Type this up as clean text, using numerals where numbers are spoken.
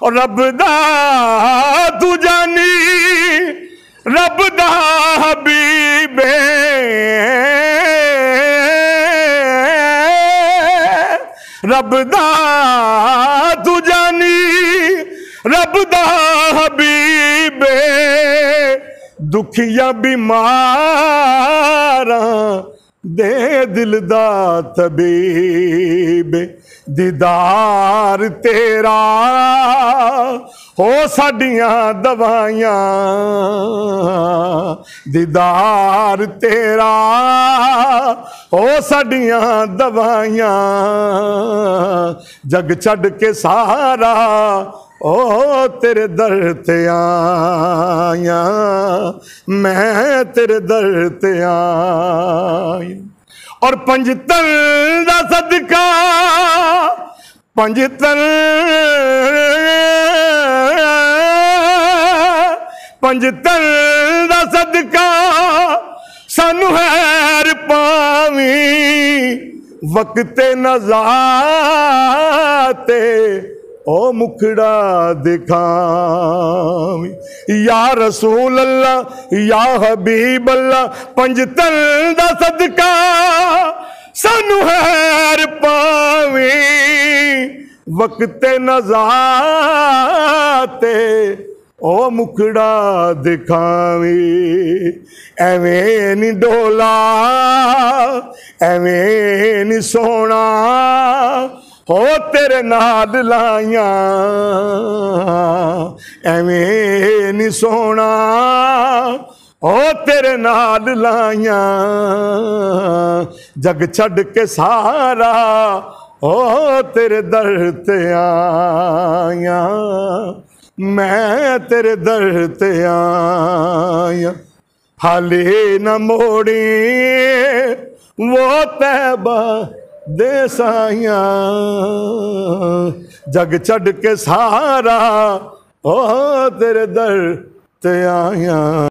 और रब दा तू जानी रब दा हबीबे रब दा तू जानी रब दा हबीबे दुखिया बीमारा दे दिल दा तबीब दीदार तेरा हो साडियां दवाइयां दीदार तेरा हो साडियां दवाइयां जग छड़ के सारा ओ तेरे दर ते आया मैं तेरे दर ते आया और पंजतन दा सदका पंजतन दा सदका सानू हैर पावी वक्ते नज़ाते ओ मुखड़ा दिखावी या रसूल अल्लाह या हबीब अल्लाह पंजतन दा सदका सानू हैर पावी वक्ते नज़ाते ओ मुखड़ा दिखावी एवें नी डोला एवें नी सोना हो तेरे नाल लाइया एवें नी सोना हो तेरे नाल लाइया जग छड़ के सारा हो तेरे दर ते आया मैं तेरे दर ते आया हाले न मोड़ी वो तैबा दे साया जग छड़ के सारा ओ तेरे दर ते आया।